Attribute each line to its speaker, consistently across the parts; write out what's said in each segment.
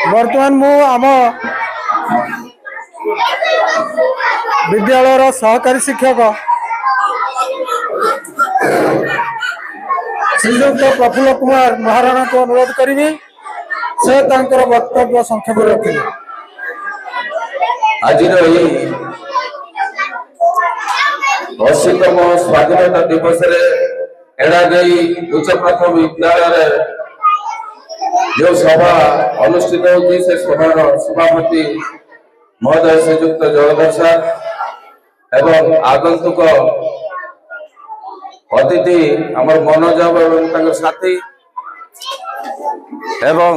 Speaker 1: बर्तमान मु आम विद्यालय सहकारी शिक्षक श्रीजुक्त प्रफुल्ल कुमार महाराणा को अनुरोध करी से वक्तव्य संक्षेप रखिले।
Speaker 2: आज 80तम स्वाधीनता दिवस एड़ागई उच्च प्राथमिक विद्यालय जो सभा अनुष्ठित होती से सभार सभापति महोदय श्रीजुक्त जलधर सार एवं आगंतुक अतिथि आमर मनोज एवं साथी एवं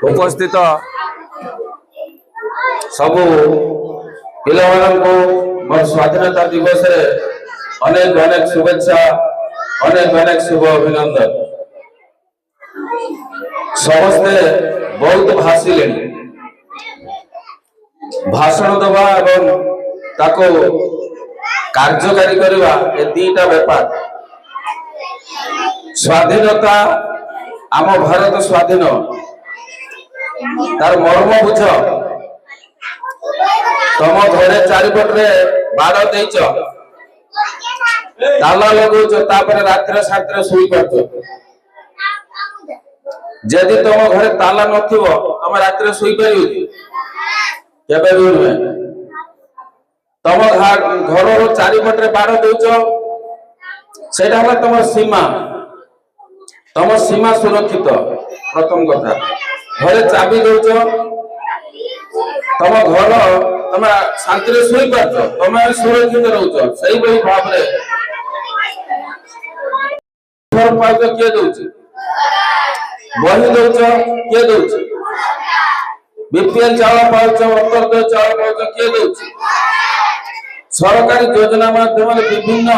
Speaker 2: उपस्थित सबू पिला मोर स्वाधीनता दिवस रे अनेक अनेक शुभेच्छा अनेक शुभ अभिनंदन। समस्ते बहुत भाषिले भाषण दबा एवं ताको कार्यकारी करवा ए दीटा व्यापार। स्वाधीनता आम भारत स्वाधीन तार मर्म बुझ। तुम घरे चारिपटे बाड़ देच ताला लगौच रात्र सात्र शुई पार। जदि तुम घरे ताला नथिबो तुम रात्र शुई पारियो केबे भी नुहे। तुम घर चारिपटे बाड़ देच सेटा हला तुम सीमा। तुम सीमा सुरक्षित प्रथम कथा। घरे चाबी दौच तुम घर तुम शांति शुई पार तुम सुरक्षित रोच। सही भाई भाव किए दौच बही दौच किए दौच बीपीएल चाउल पाउच अंतर्दय चाउल पाउच किए दौच। सरकारी योजना माध्यम विभिन्न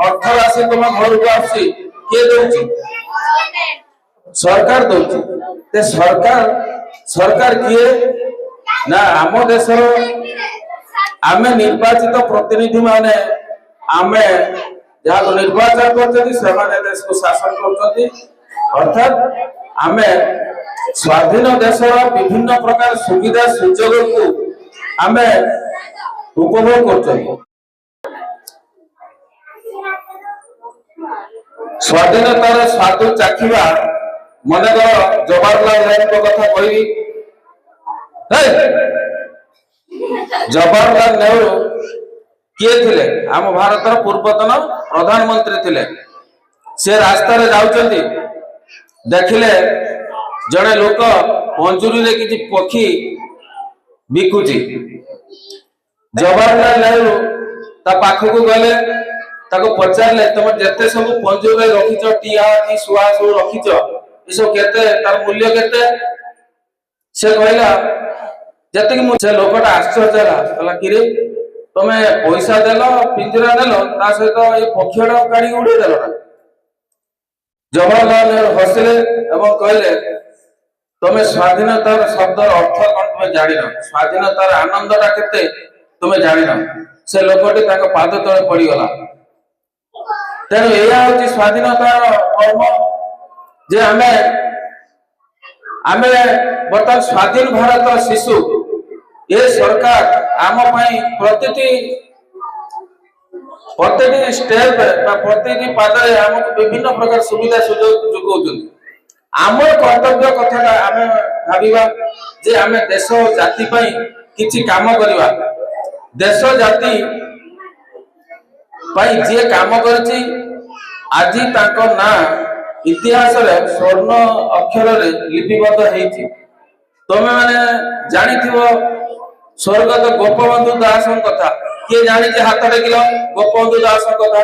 Speaker 2: अर्थ राशि तुम घर को आसी किए दौच सरकार दौच। ते सरकार किए ना आम देशर आमे निर्वाचित प्रतिनिधि माने आमे जहाँ निर्वाचन कर देश को शासन कर। अर्थात आमे स्वाधीन देशर विभिन्न प्रकार सुविधा सुजोग को आमे उपभोग कर। स्वाधीनतार स्वाद चाखिबा मनकर जवाहरलाल नेहरू कथा कही। जवाहरलाल नेहरू किए थिले आम भारतर पूर्वतन प्रधानमंत्री थिले। से रास्ता रे जाउचंती देखिले जड़े लोक पंजुरी रे किछि पक्षी बिकुची। जवाहरलाल नेहरू ता पाखकु गले ताको पचारले तुम जेते सब पंजुरी रे रखिछ टिया कि सुआ सब रखिछ ई सब केते तार मूल्य केते। से कहला जति कि मुझे लोकटा आश्चर्य हला कि रे तुमे पैसा देलो पिंजरा देलो ता सहित ए पक्षीटा काढी उड़े देलो ना। जवाहरलाल नेहरू हसिले एवं कहले तुमे स्वाधीनतार शब्दर अर्थ कोन तुमे जानि न। स्वाधीनतार आनंदटा केते तुमे जानि न। से लोकटी ताको पाद तळे पड़ी गला। तेनु एया होची स्वाधीनतार मर्म जे आमे बर्तमान स्वाधीन भारत शिशु ये सरकार आम प्रतिटी स्टेप प्रतिटी पादे आमको विभिन्न प्रकार सुविधा सुजोग जोगाउछन। आम कर्तव्य कथा आमे भाबिबा जे आमे देश जाति पई किछि काम करिबा। देश जाति पई जे काम करछि आजि ताको ना इतिहास रे स्वर्ण अक्षर रे लिपिबद्ध हेछि। तमे माने जानिथिबो स्वर्गत गोपबंधु दास कथा किए जानी हाथ टेकिल गोपबंधु दास कथा